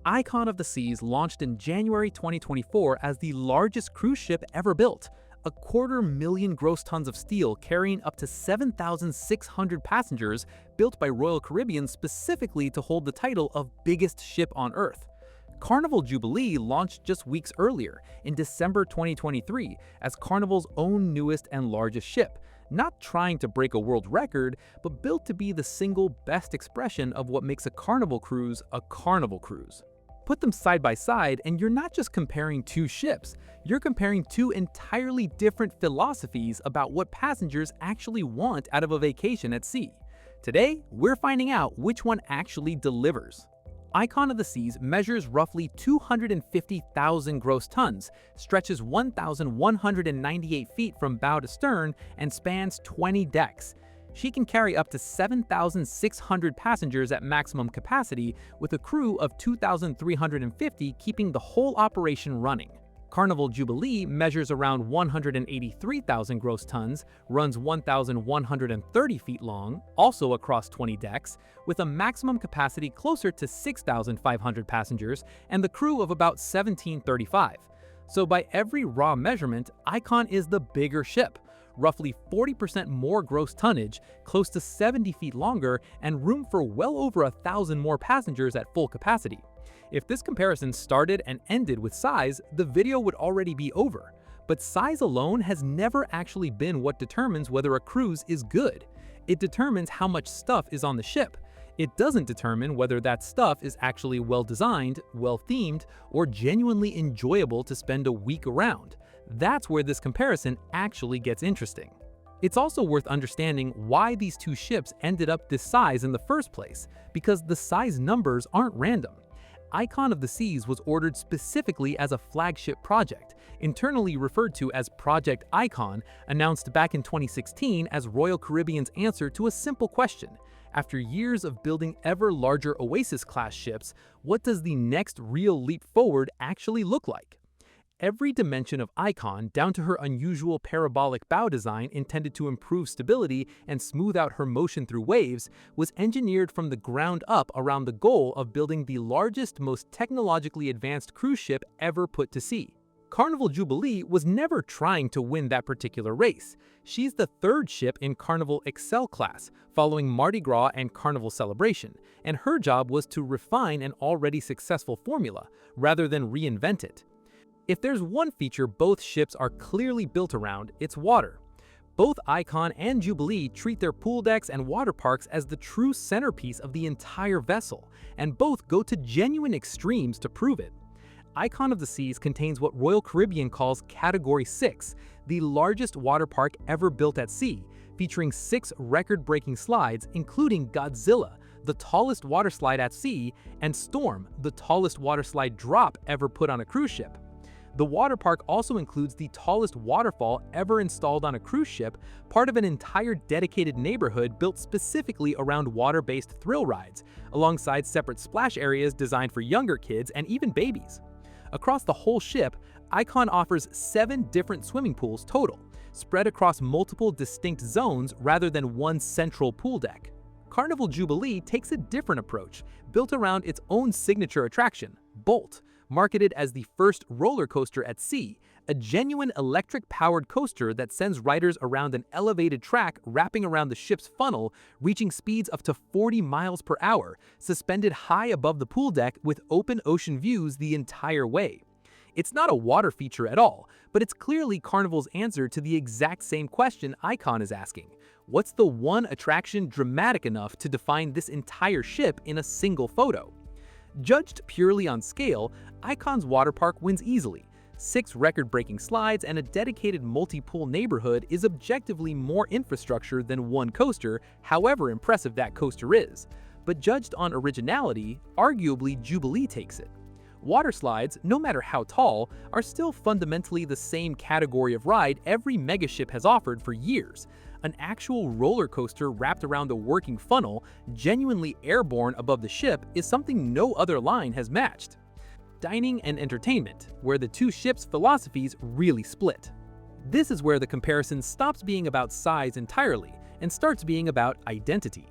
Icon of the Seas launched in January 2024 as the largest cruise ship ever built, 250,000 gross tons of steel carrying up to 7,600 passengers, built by Royal Caribbean specifically to hold the title of biggest ship on Earth. Carnival Jubilee launched just weeks earlier, in December 2023, as Carnival's own newest and largest ship, not trying to break a world record, but built to be the single best expression of what makes a Carnival cruise a Carnival cruise. Put them side by side, and you're not just comparing two ships, you're comparing two entirely different philosophies about what passengers actually want out of a vacation at sea. Today, we're finding out which one actually delivers. Icon of the Seas measures roughly 250,000 gross tons, stretches 1,198 feet from bow to stern, and spans 20 decks. She can carry up to 7,600 passengers at maximum capacity, with a crew of 2,350 keeping the whole operation running. Carnival Jubilee measures around 183,000 gross tons, runs 1,130 feet long, also across 20 decks, with a maximum capacity closer to 6,500 passengers and the crew of about 1,735. So by every raw measurement, Icon is the bigger ship. Roughly 40% more gross tonnage, close to 70 feet longer, and room for well over 1,000 more passengers at full capacity. If this comparison started and ended with size, the video would already be over. But size alone has never actually been what determines whether a cruise is good. It determines how much stuff is on the ship. It doesn't determine whether that stuff is actually well-designed, well-themed, or genuinely enjoyable to spend a week around. That's where this comparison actually gets interesting. It's also worth understanding why these two ships ended up this size in the first place, because the size numbers aren't random. Icon of the Seas was ordered specifically as a flagship project, internally referred to as Project Icon, announced back in 2016 as Royal Caribbean's answer to a simple question. After years of building ever larger Oasis-class ships, what does the next real leap forward actually look like? Every dimension of Icon, down to her unusual parabolic bow design intended to improve stability and smooth out her motion through waves, was engineered from the ground up around the goal of building the largest, most technologically advanced cruise ship ever put to sea. Carnival Jubilee was never trying to win that particular race. She's the third ship in Carnival Excel class, following Mardi Gras and Carnival Celebration, and her job was to refine an already successful formula, rather than reinvent it. If there's one feature both ships are clearly built around, it's water. Both Icon and Jubilee treat their pool decks and water parks as the true centerpiece of the entire vessel, and both go to genuine extremes to prove it. Icon of the Seas contains what Royal Caribbean calls Category 6, the largest water park ever built at sea, featuring 6 record-breaking slides, including Godzilla, the tallest water slide at sea, and Storm, the tallest water slide drop ever put on a cruise ship. The water park also includes the tallest waterfall ever installed on a cruise ship, part of an entire dedicated neighborhood built specifically around water-based thrill rides, alongside separate splash areas designed for younger kids and even babies. Across the whole ship, Icon offers 7 different swimming pools total, spread across multiple distinct zones rather than one central pool deck. Carnival Jubilee takes a different approach, built around its own signature attraction, Bolt, marketed as the first roller coaster at sea, a genuine electric-powered coaster that sends riders around an elevated track wrapping around the ship's funnel, reaching speeds up to 40 miles per hour, suspended high above the pool deck with open ocean views the entire way. It's not a water feature at all, but it's clearly Carnival's answer to the exact same question Icon is asking. What's the one attraction dramatic enough to define this entire ship in a single photo? Judged purely on scale, Icon's water park wins easily. 6 record-breaking slides and a dedicated multi-pool neighborhood is objectively more infrastructure than one coaster, however impressive that coaster is. But judged on originality, arguably Jubilee takes it. Water slides, no matter how tall, are still fundamentally the same category of ride every megaship has offered for years. An actual roller coaster wrapped around a working funnel, genuinely airborne above the ship, is something no other line has matched. Dining and entertainment, where the two ships' philosophies really split. This is where the comparison stops being about size entirely and starts being about identity.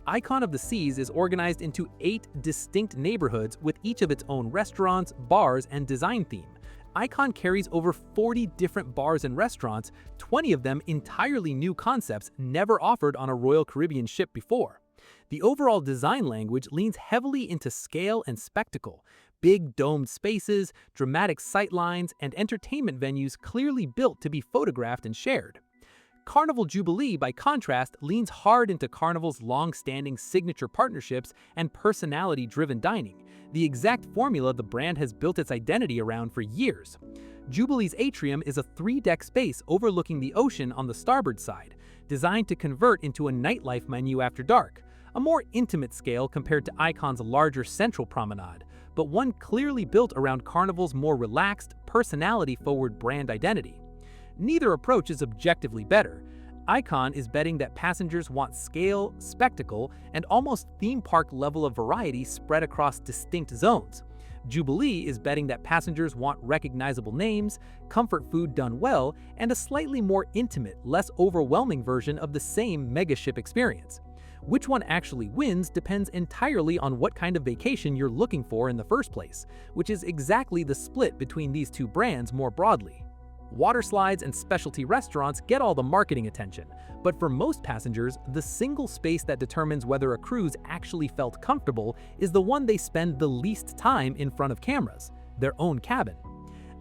Icon of the Seas is organized into 8 distinct neighborhoods with each of its own restaurants, bars, and design theme. Icon carries over 40 different bars and restaurants, 20 of them entirely new concepts never offered on a Royal Caribbean ship before. The overall design language leans heavily into scale and spectacle. Big domed spaces, dramatic sightlines, and entertainment venues clearly built to be photographed and shared. Carnival Jubilee, by contrast, leans hard into Carnival's long-standing signature partnerships and personality-driven dining, the exact formula the brand has built its identity around for years. Jubilee's atrium is a 3-deck space overlooking the ocean on the starboard side, designed to convert into a nightlife menu after dark, a more intimate scale compared to Icon's larger central promenade, but one clearly built around Carnival's more relaxed, personality-forward brand identity. Neither approach is objectively better. Icon is betting that passengers want scale, spectacle, and almost theme park level of variety spread across distinct zones. Jubilee is betting that passengers want recognizable names, comfort food done well, and a slightly more intimate, less overwhelming version of the same megaship experience. Which one actually wins depends entirely on what kind of vacation you're looking for in the first place, which is exactly the split between these two brands more broadly. Water slides and specialty restaurants get all the marketing attention, but for most passengers, the single space that determines whether a cruise actually felt comfortable is the one they spend the least time in front of cameras, their own cabin.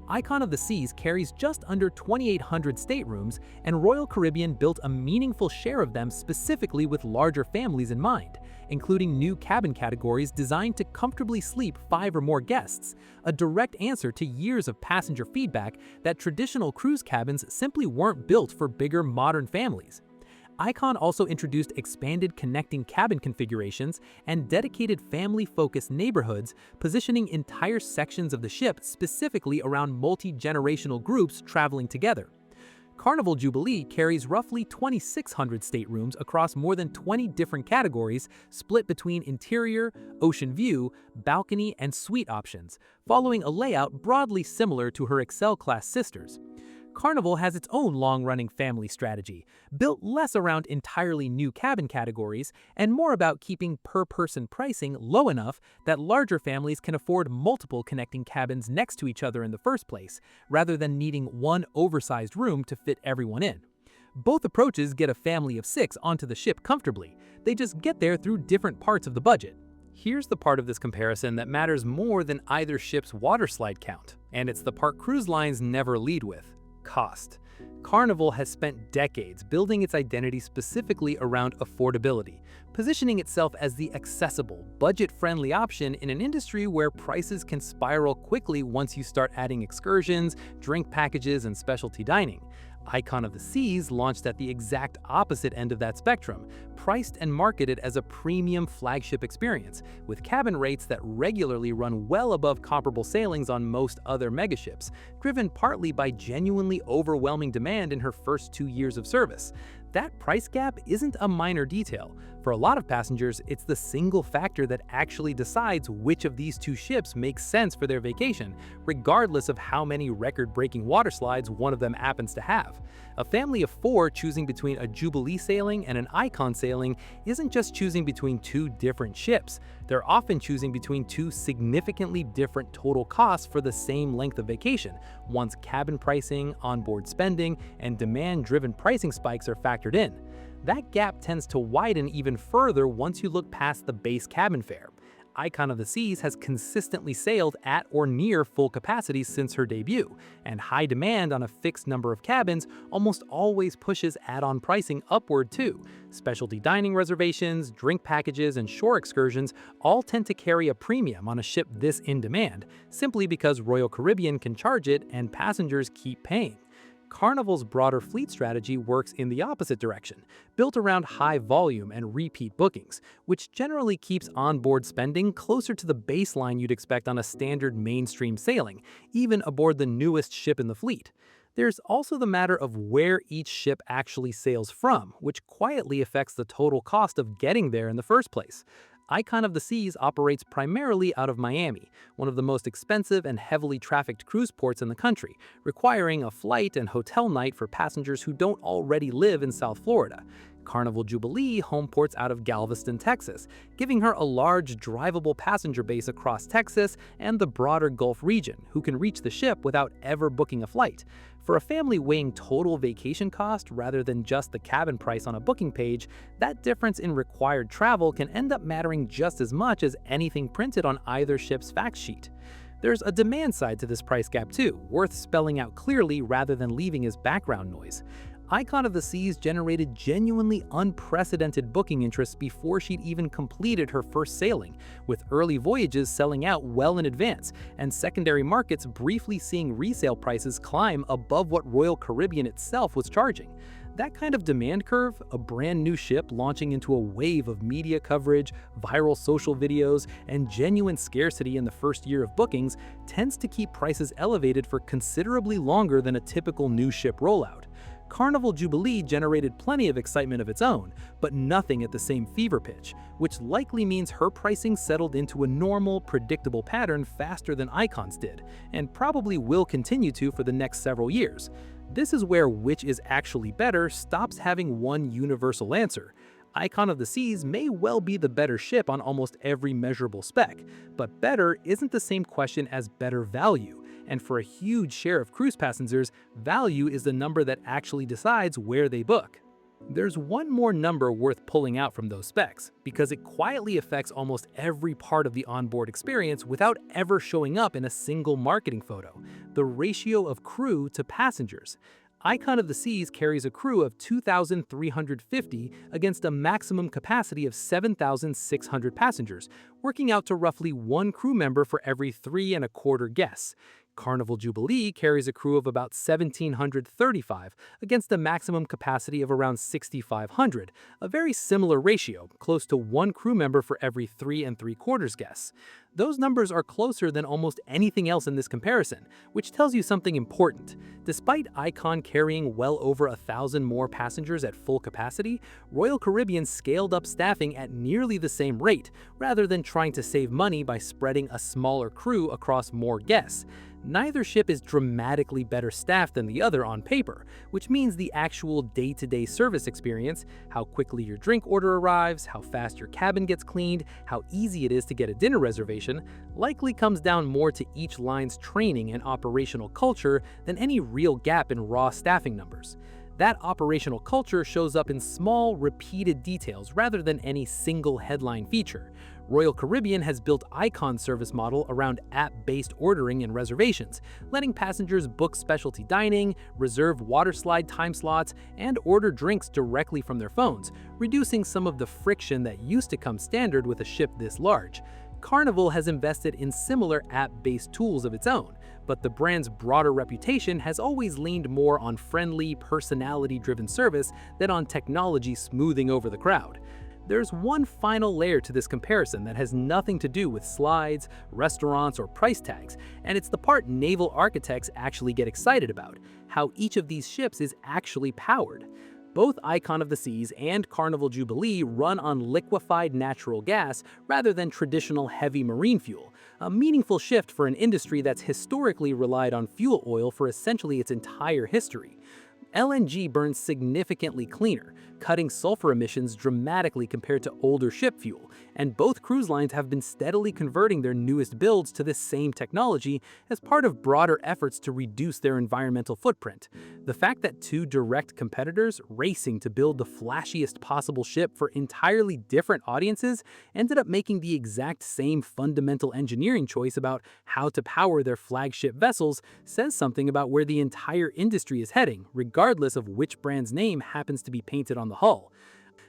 Icon of the Seas carries just under 2,800 staterooms, and Royal Caribbean built a meaningful share of them specifically with larger families in mind, including new cabin categories designed to comfortably sleep 5 or more guests, a direct answer to years of passenger feedback that traditional cruise cabins simply weren't built for bigger modern families. Icon also introduced expanded connecting cabin configurations and dedicated family-focused neighborhoods, positioning entire sections of the ship specifically around multi-generational groups traveling together. Carnival Jubilee carries roughly 2,600 staterooms across more than 20 different categories, split between interior, ocean view, balcony, and suite options, following a layout broadly similar to her Excel-class sisters. Carnival has its own long-running family strategy, built less around entirely new cabin categories and more about keeping per-person pricing low enough that larger families can afford multiple connecting cabins next to each other in the first place, rather than needing one oversized room to fit everyone in. Both approaches get a family of 6 onto the ship comfortably. They just get there through different parts of the budget. Here's the part of this comparison that matters more than either ship's waterslide count, and it's the part cruise lines never lead with: cost. Carnival has spent decades building its identity specifically around affordability, positioning itself as the accessible, budget-friendly option in an industry where prices can spiral quickly once you start adding excursions, drink packages, and specialty dining. Icon of the Seas launched at the exact opposite end of that spectrum, priced and marketed as a premium flagship experience, with cabin rates that regularly run well above comparable sailings on most other megaships, driven partly by genuinely overwhelming demand in her first 2 years of service. That price gap isn't a minor detail. For a lot of passengers, it's the single factor that actually decides which of these two ships makes sense for their vacation, regardless of how many record-breaking waterslides one of them happens to have. A family of 4 choosing between a Jubilee sailing and an Icon sailing isn't just choosing between 2 different ships. They're often choosing between 2 significantly different total costs for the same length of vacation, once cabin pricing, onboard spending, and demand-driven pricing spikes are factored in. That gap tends to widen even further once you look past the base cabin fare. Icon of the Seas has consistently sailed at or near full capacity since her debut, and high demand on a fixed number of cabins almost always pushes add-on pricing upward too. Specialty dining reservations, drink packages, and shore excursions all tend to carry a premium on a ship this in demand, simply because Royal Caribbean can charge it and passengers keep paying. Carnival's broader fleet strategy works in the opposite direction, built around high volume and repeat bookings, which generally keeps onboard spending closer to the baseline you'd expect on a standard mainstream sailing, even aboard the newest ship in the fleet. There's also the matter of where each ship actually sails from, which quietly affects the total cost of getting there in the first place. Icon of the Seas operates primarily out of Miami, one of the most expensive and heavily trafficked cruise ports in the country, requiring a flight and hotel night for passengers who don't already live in South Florida. Carnival Jubilee homeports out of Galveston, Texas, giving her a large drivable passenger base across Texas and the broader Gulf region, who can reach the ship without ever booking a flight. For a family weighing total vacation cost rather than just the cabin price on a booking page, that difference in required travel can end up mattering just as much as anything printed on either ship's fact sheet. There's a demand side to this price gap too, worth spelling out clearly rather than leaving as background noise. Icon of the Seas generated genuinely unprecedented booking interest before she'd even completed her first sailing, with early voyages selling out well in advance, and secondary markets briefly seeing resale prices climb above what Royal Caribbean itself was charging. That kind of demand curve, a brand new ship launching into a wave of media coverage, viral social videos, and genuine scarcity in the first year of bookings, tends to keep prices elevated for considerably longer than a typical new ship rollout. Carnival Jubilee generated plenty of excitement of its own, but nothing at the same fever pitch, which likely means her pricing settled into a normal, predictable pattern faster than Icon's did, and probably will continue to for the next several years. This is where which is actually better stops having one universal answer. Icon of the Seas may well be the better ship on almost every measurable spec, but better isn't the same question as better value. And for a huge share of cruise passengers, value is the number that actually decides where they book. There's one more number worth pulling out from those specs, because it quietly affects almost every part of the onboard experience without ever showing up in a single marketing photo: the ratio of crew to passengers. Icon of the Seas carries a crew of 2,350 against a maximum capacity of 7,600 passengers, working out to roughly one crew member for every 3¼ guests. Carnival Jubilee carries a crew of about 1,735 against a maximum capacity of around 6,500, a very similar ratio, close to one crew member for every 3¾ guests. Those numbers are closer than almost anything else in this comparison, which tells you something important. Despite Icon carrying well over 1,000 more passengers at full capacity, Royal Caribbean scaled up staffing at nearly the same rate, rather than trying to save money by spreading a smaller crew across more guests. Neither ship is dramatically better staffed than the other on paper, which means the actual day-to-day service experience, how quickly your drink order arrives, how fast your cabin gets cleaned, how easy it is to get a dinner reservation, likely comes down more to each line's training and operational culture than any real gap in raw staffing numbers. That operational culture shows up in small, repeated details rather than any single headline feature. Royal Caribbean has built Icon's service model around app-based ordering and reservations, letting passengers book specialty dining, reserve waterslide time slots, and order drinks directly from their phones, reducing some of the friction that used to come standard with a ship this large. Carnival has invested in similar app-based tools of its own, but the brand's broader reputation has always leaned more on friendly, personality-driven service than on technology smoothing over the crowd. There's one final layer to this comparison that has nothing to do with slides, restaurants, or price tags, and it's the part naval architects actually get excited about: how each of these ships is actually powered. Both Icon of the Seas and Carnival Jubilee run on liquefied natural gas rather than traditional heavy marine fuel, a meaningful shift for an industry that's historically relied on fuel oil for essentially its entire history. LNG burns significantly cleaner, cutting sulfur emissions dramatically compared to older ship fuel, and both cruise lines have been steadily converting their newest builds to this same technology as part of broader efforts to reduce their environmental footprint. The fact that two direct competitors racing to build the flashiest possible ship for entirely different audiences ended up making the exact same fundamental engineering choice about how to power their flagship vessels says something about where the entire industry is heading, regardless of which brand's name happens to be painted on the hull.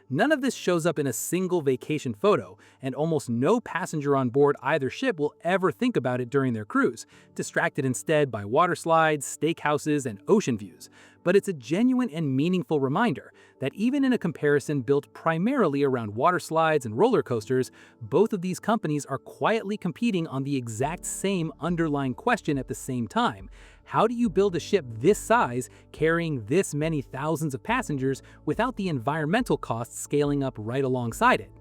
None of this shows up in a single vacation photo, and almost no passenger on board either ship will ever think about it during their cruise, distracted instead by water slides, steakhouses, and ocean views. But it's a genuine and meaningful reminder that even in a comparison built primarily around water slides and roller coasters, both of these companies are quietly competing on the exact same underlying question at the same time: how do you build a ship this size, carrying this many thousands of passengers, without the environmental costs scaling up right alongside it?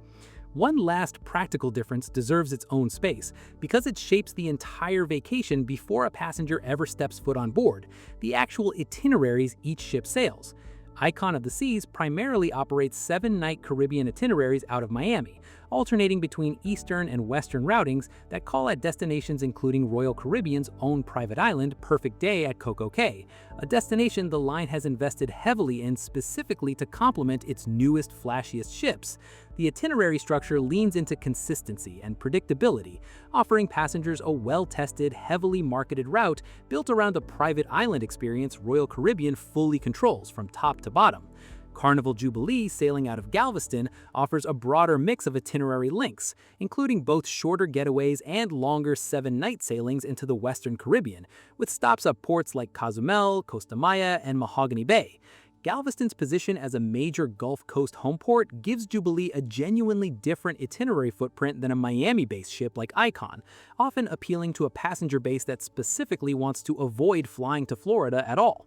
One last practical difference deserves its own space, because it shapes the entire vacation before a passenger ever steps foot on board: the actual itineraries each ship sails. Icon of the Seas primarily operates 7-night Caribbean itineraries out of Miami, alternating between eastern and western routings that call at destinations including Royal Caribbean's own private island, Perfect Day at Coco Cay, a destination the line has invested heavily in specifically to complement its newest, flashiest ships. The itinerary structure leans into consistency and predictability, offering passengers a well-tested, heavily marketed route built around the private island experience Royal Caribbean fully controls from top to bottom. Carnival Jubilee, sailing out of Galveston, offers a broader mix of itinerary links, including both shorter getaways and longer 7-night sailings into the Western Caribbean, with stops at ports like Cozumel, Costa Maya, and Mahogany Bay. Galveston's position as a major Gulf Coast home port gives Jubilee a genuinely different itinerary footprint than a Miami-based ship like Icon, often appealing to a passenger base that specifically wants to avoid flying to Florida at all.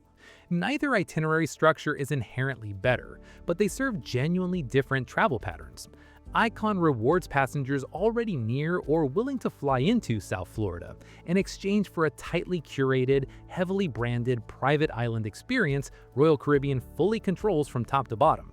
Neither itinerary structure is inherently better, but they serve genuinely different travel patterns. Icon rewards passengers already near or willing to fly into South Florida in exchange for a tightly curated, heavily branded private island experience Royal Caribbean fully controls from top to bottom.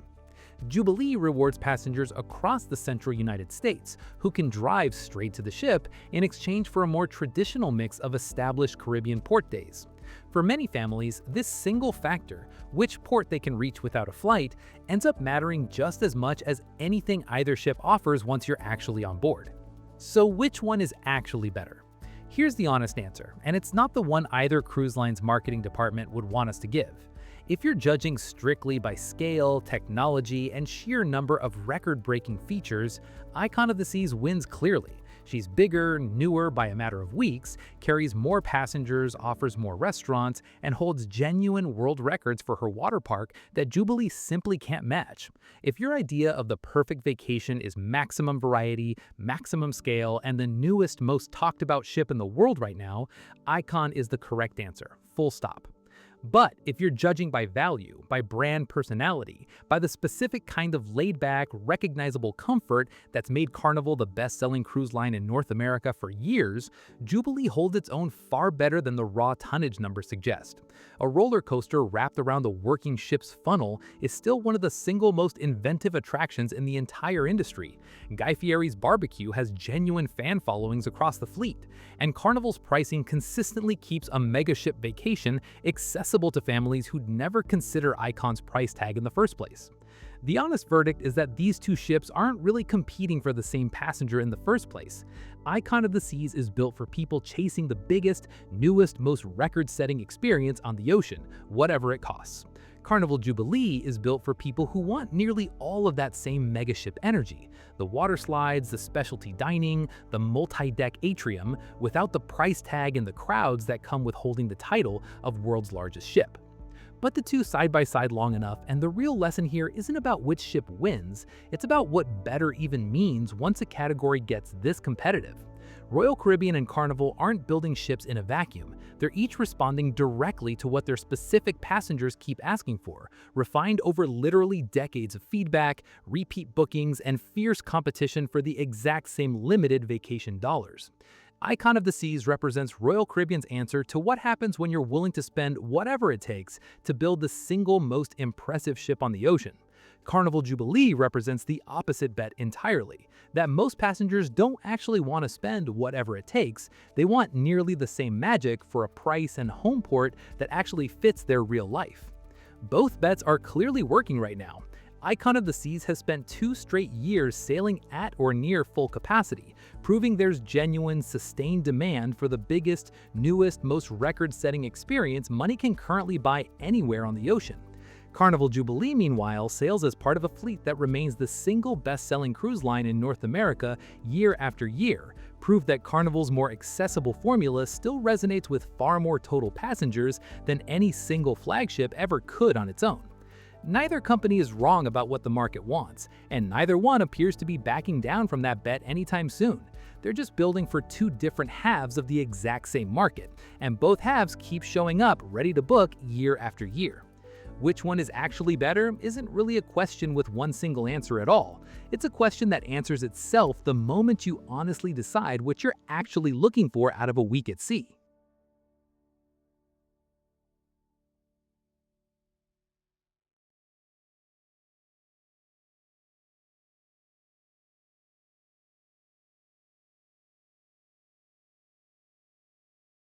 Jubilee rewards passengers across the central United States who can drive straight to the ship in exchange for a more traditional mix of established Caribbean port days. For many families, this single factor, which port they can reach without a flight, ends up mattering just as much as anything either ship offers once you're actually on board. So which one is actually better? Here's the honest answer, and it's not the one either cruise line's marketing department would want us to give. If you're judging strictly by scale, technology, and sheer number of record-breaking features, Icon of the Seas wins clearly. She's bigger, newer by a matter of weeks, carries more passengers, offers more restaurants, and holds genuine world records for her water park that Jubilee simply can't match. If your idea of the perfect vacation is maximum variety, maximum scale, and the newest, most talked about ship in the world right now, Icon is the correct answer. Full stop. But if you're judging by value, by brand personality, by the specific kind of laid-back, recognizable comfort that's made Carnival the best-selling cruise line in North America for years, Jubilee holds its own far better than the raw tonnage numbers suggest. A roller coaster wrapped around the working ship's funnel is still one of the single most inventive attractions in the entire industry. Guy Fieri's barbecue has genuine fan followings across the fleet, and Carnival's pricing consistently keeps a megaship vacation accessible to families who'd never consider Icon's price tag in the first place. The honest verdict is that these two ships aren't really competing for the same passenger in the first place. Icon of the Seas is built for people chasing the biggest, newest, most record-setting experience on the ocean, whatever it costs. Carnival Jubilee is built for people who want nearly all of that same megaship energy. The water slides, the specialty dining, the multi-deck atrium, without the price tag and the crowds that come with holding the title of world's largest ship. Put the two side by side long enough, and the real lesson here isn't about which ship wins, it's about what better even means once a category gets this competitive. Royal Caribbean and Carnival aren't building ships in a vacuum. They're each responding directly to what their specific passengers keep asking for, refined over literally decades of feedback, repeat bookings, and fierce competition for the exact same limited vacation dollars. Icon of the Seas represents Royal Caribbean's answer to what happens when you're willing to spend whatever it takes to build the single most impressive ship on the ocean. Carnival Jubilee represents the opposite bet entirely, that most passengers don't actually want to spend whatever it takes, they want nearly the same magic for a price and home port that actually fits their real life. Both bets are clearly working right now. Icon of the Seas has spent 2 straight years sailing at or near full capacity, proving there's genuine, sustained demand for the biggest, newest, most record-setting experience money can currently buy anywhere on the ocean. Carnival Jubilee, meanwhile, sails as part of a fleet that remains the single best-selling cruise line in North America year after year, proof that Carnival's more accessible formula still resonates with far more total passengers than any single flagship ever could on its own. Neither company is wrong about what the market wants, and neither one appears to be backing down from that bet anytime soon. They're just building for 2 different halves of the exact same market, and both halves keep showing up ready to book year after year. Which one is actually better isn't really a question with one single answer at all. It's a question that answers itself the moment you honestly decide what you're actually looking for out of a week at sea.